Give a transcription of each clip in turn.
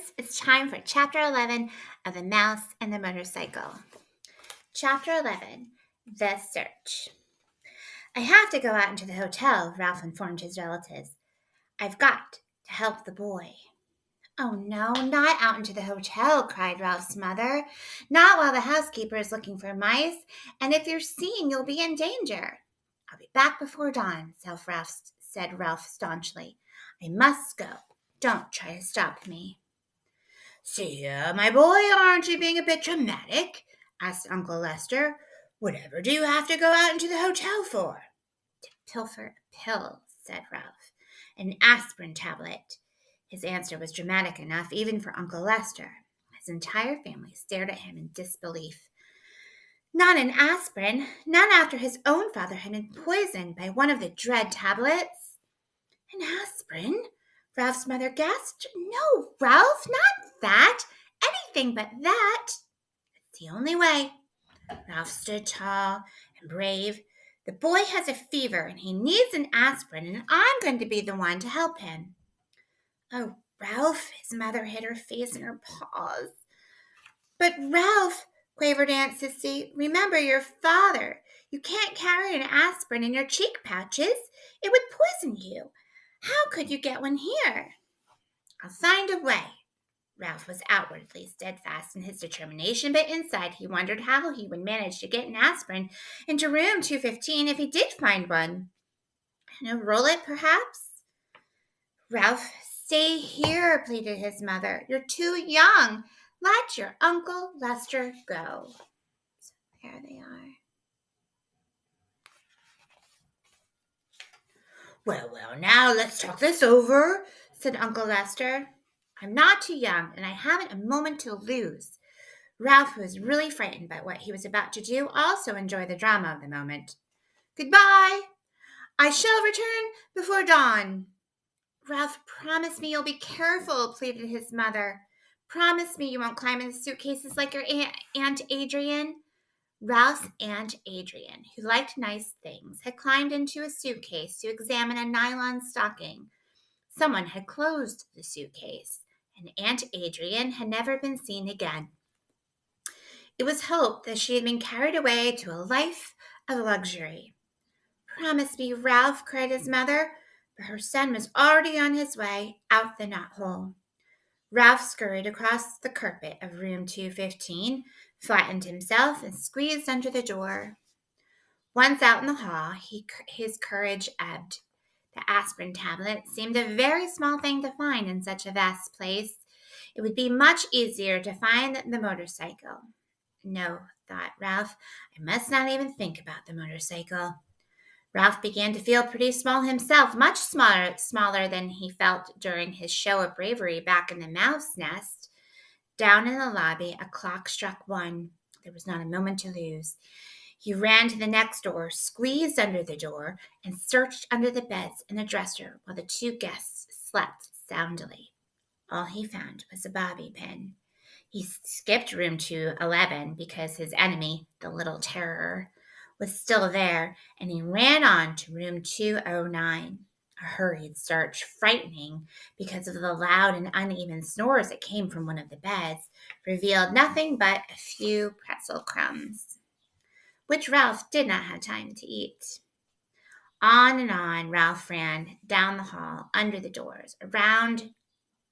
friends, it's time for Chapter 11 of The Mouse and the Motorcycle. Chapter 11, The Search. I have to go out into the hotel, Ralph informed his relatives. I've got to help the boy. Oh no, not out into the hotel, cried Ralph's mother. Not while the housekeeper is looking for mice, and if you're seen, you'll be in danger. I'll be back before dawn, said Ralph staunchly. I must go. Don't try to stop me. See, my boy, aren't you being a bit dramatic? Asked Uncle Lester. Whatever do you have to go out into the hotel for? To pilfer a pill, said Ralph. An aspirin tablet. His answer was dramatic enough even for Uncle Lester. His entire family stared at him in disbelief. Not an aspirin, none after his own father had been poisoned by one of the dread tablets. An aspirin? Ralph's mother gasped. No, Ralph, not that. Anything but that. It's the only way. Ralph stood tall and brave. The boy has a fever and he needs an aspirin, and I'm going to be the one to help him. Oh, Ralph, his mother hid her face in her paws. But Ralph, quavered Aunt Sissy, remember your father. You can't carry an aspirin in your cheek pouches. It would poison you. How could you get one here? I'll find a way. Ralph was outwardly steadfast in his determination, but inside he wondered how he would manage to get an aspirin into room 215 if he did find one. And roll it, perhaps? Ralph, stay here, pleaded his mother. You're too young. Let your Uncle Lester go. So there they are. Well, now let's talk this over, said Uncle Lester. I'm not too young, and I haven't a moment to lose. Ralph, who was really frightened by what he was about to do, also enjoyed the drama of the moment. Goodbye. I shall return before dawn. Ralph, promise me you'll be careful, pleaded his mother. Promise me you won't climb in the suitcases like your Aunt Adrian. Ralph's Aunt Adrian, who liked nice things, had climbed into a suitcase to examine a nylon stocking. Someone had closed the suitcase, and Aunt Adrian had never been seen again. It was hoped that she had been carried away to a life of luxury. Promise me, Ralph, cried his mother, but her son was already on his way out the knothole. Ralph scurried across the carpet of room 215, flattened himself, and squeezed under the door. Once out in the hall, his courage ebbed. The aspirin tablet seemed a very small thing to find in such a vast place. It would be much easier to find the motorcycle. No, thought Ralph, I must not even think about the motorcycle. Ralph began to feel pretty small himself, much smaller than he felt during his show of bravery back in the mouse nest. Down in the lobby, a clock struck 1. There was not a moment to lose. He ran to the next door, squeezed under the door, and searched under the beds and the dresser while the 2 guests slept soundly. All he found was a bobby pin. He skipped room 211 because his enemy, the little terror, was still there, and he ran on to room 209. A hurried search, frightening because of the loud and uneven snores that came from one of the beds, revealed nothing but a few pretzel crumbs, which Ralph did not have time to eat. On and on Ralph ran, down the hall, under the doors, around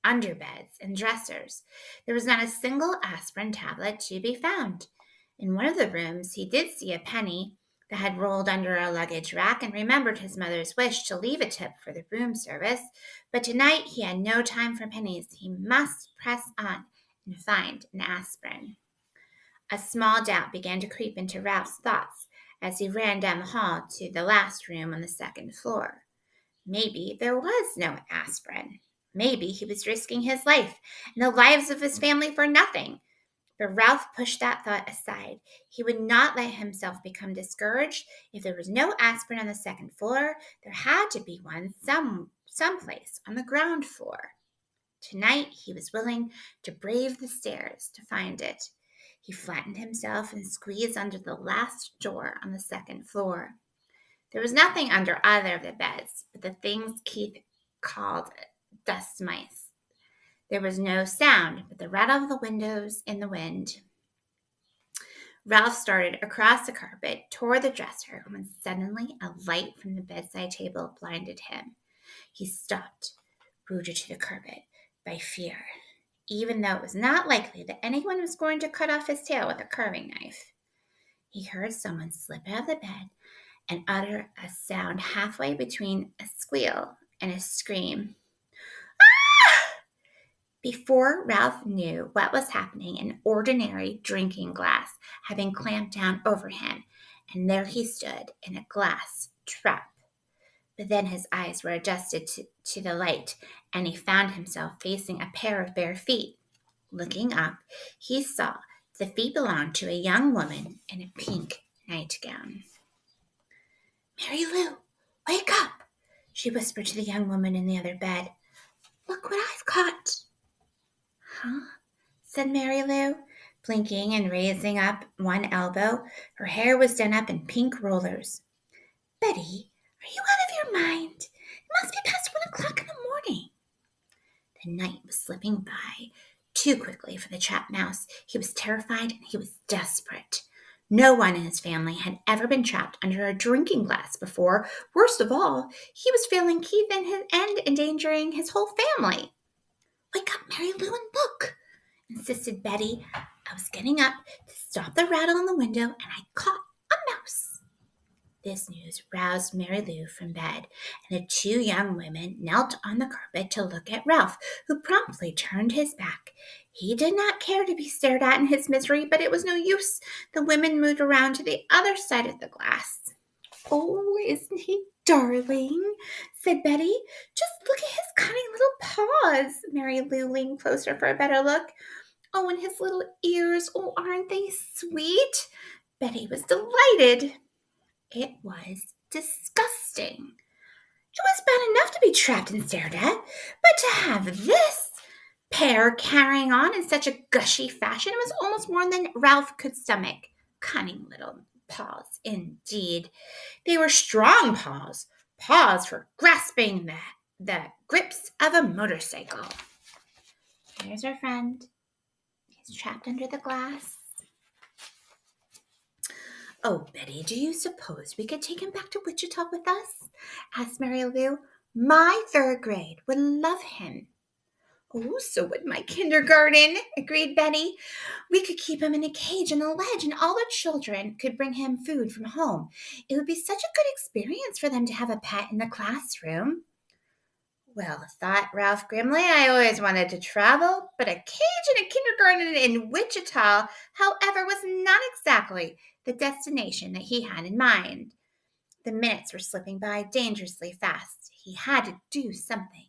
under beds and dressers. There was not a single aspirin tablet to be found. In one of the rooms he did see a penny that had rolled under a luggage rack, and remembered his mother's wish to leave a tip for the room service. But tonight he had no time for pennies. He must press on and find an aspirin. A small doubt began to creep into Ralph's thoughts as he ran down the hall to the last room on the 2nd floor. Maybe there was no aspirin. Maybe he was risking his life and the lives of his family for nothing. But Ralph pushed that thought aside. He would not let himself become discouraged. If there was no aspirin on the 2nd floor, there had to be one someplace on the ground floor. Tonight he was willing to brave the stairs to find it. He flattened himself and squeezed under the last door on the 2nd floor. There was nothing under either of the beds but the things Keith called dust mice. There was no sound but the rattle of the windows in the wind. Ralph started across the carpet toward the dresser when suddenly a light from the bedside table blinded him. He stopped, rooted to the carpet by fear, even though it was not likely that anyone was going to cut off his tail with a carving knife. He heard someone slip out of the bed and utter a sound halfway between a squeal and a scream. Before Ralph knew what was happening, an ordinary drinking glass had been clamped down over him, and there he stood in a glass trap. But then his eyes were adjusted to the light, and he found himself facing a pair of bare feet. Looking up, he saw the feet belonged to a young woman in a pink nightgown. "Mary Lou, wake up," she whispered to the young woman in the other bed. "Look what I've caught." "Huh?" said Mary Lou, blinking and raising up one elbow. Her hair was done up in pink rollers. "Betty, are you out of your mind? It must be past 1 o'clock in the morning." The night was slipping by too quickly for the trapped mouse. He was terrified and he was desperate. No one in his family had ever been trapped under a drinking glass before. Worst of all, he was failing Keith and endangering his whole family. "Wake up, Mary Lou, and look," insisted Betty. "I was getting up to stop the rattle in the window, and I caught a mouse." This news roused Mary Lou from bed, and the two young women knelt on the carpet to look at Ralph, who promptly turned his back. He did not care to be stared at in his misery, but it was no use. The women moved around to the other side of the glass. "Oh, isn't he darling?" said Betty. "Just look at his cunning little paws." Mary Lou leaned closer for a better look. "Oh, and his little ears. Oh, aren't they sweet?" Betty was delighted. It was disgusting. It was bad enough to be trapped and stared at, but to have this pair carrying on in such a gushy fashion was almost more than Ralph could stomach. Cunning little paws, indeed. They were strong paws, paws for grasping the grips of a motorcycle. Here's our friend. He's trapped under the glass. "Oh, Betty, do you suppose we could take him back to Wichita with us?" asked Mary Lou. "My 3rd grade would love him." "Oh, so would my kindergarten," agreed Betty. "We could keep him in a cage on a ledge, and all the children could bring him food from home. It would be such a good experience for them to have a pet in the classroom." "Well," thought Ralph grimly, "I always wanted to travel, but a cage in a kindergarten in Wichita, however, was not exactly the destination that he had in mind." The minutes were slipping by dangerously fast. He had to do something.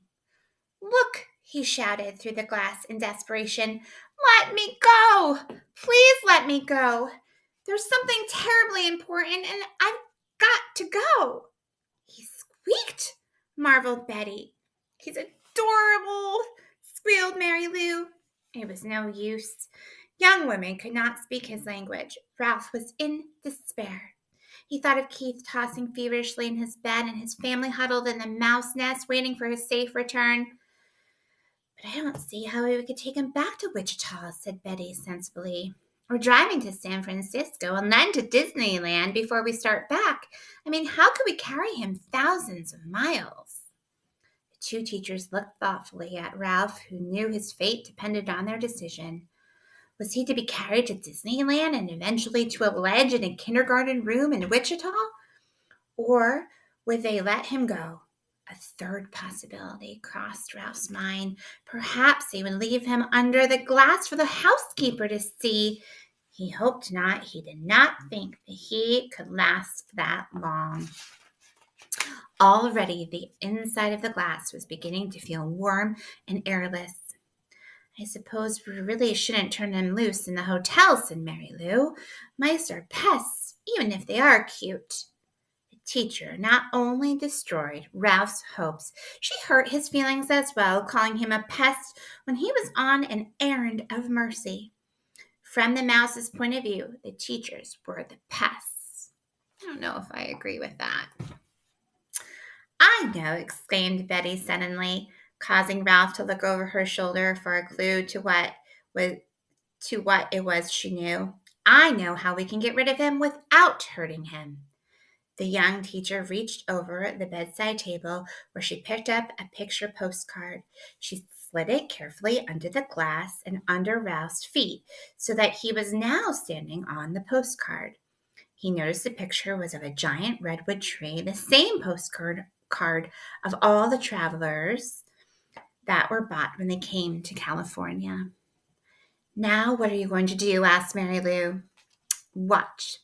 "Look," he shouted through the glass in desperation. "Let me go! Please let me go! There's something terribly important, and I've got to go." "He squeaked," marveled Betty. "He's adorable," squealed Mary Lou. It was no use. Young women could not speak his language. Ralph was in despair. He thought of Keith tossing feverishly in his bed and his family huddled in the mouse nest waiting for his safe return. "But I don't see how we could take him back to Wichita," said Betty sensibly. "We're driving to San Francisco and then to Disneyland before we start back. I mean, how could we carry him thousands of miles?" The two teachers looked thoughtfully at Ralph, who knew his fate depended on their decision. Was he to be carried to Disneyland and eventually to a ledge in a kindergarten room in Wichita? Or would they let him go? A third possibility crossed Ralph's mind. Perhaps they would leave him under the glass for the housekeeper to see. He hoped not. He did not think that he could last that long. Already the inside of the glass was beginning to feel warm and airless. "I suppose we really shouldn't turn them loose in the hotel," said Mary Lou. "Mice are pests, even if they are cute." The teacher not only destroyed Ralph's hopes, she hurt his feelings as well, calling him a pest when he was on an errand of mercy. From the mouse's point of view, the teachers were the pests. I don't know if I agree with that. "I know," exclaimed Betty suddenly. causing Ralph to look over her shoulder for a clue to what it was she knew. I know how we can get rid of him without hurting him. The young teacher reached over the bedside table where she picked up a picture postcard. She slid it carefully under the glass and under Ralph's feet so that he was now standing on the postcard. He noticed the picture was of a giant redwood tree, the same postcard of all the travelers that were bought when they came to California. Now, what are you going to do? Asked Mary Lou. Watch.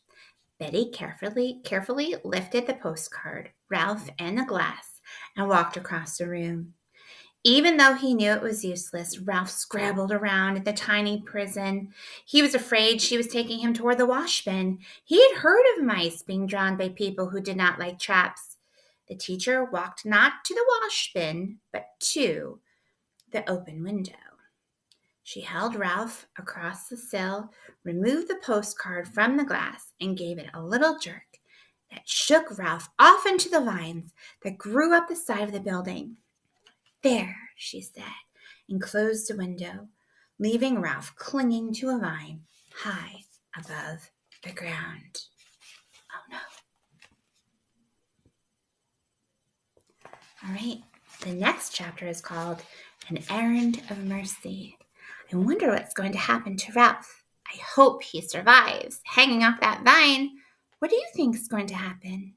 Betty carefully lifted the postcard, Ralph, and the glass, and walked across the room. Even though he knew it was useless, Ralph scrabbled around in the tiny prison. He was afraid she was taking him toward the washbin. He had heard of mice being drawn by people who did not like traps. The teacher walked not to the washbin, but to the open window. She held Ralph across the sill, removed the postcard from the glass, and gave it a little jerk that shook Ralph off into the vines that grew up the side of the building. There, she said, and closed the window, leaving Ralph clinging to a vine high above the ground. Oh no. All right, the next chapter is called An Errand of Mercy. I wonder what's going to happen to Ralph. I hope he survives hanging off that vine. What do you think is going to happen?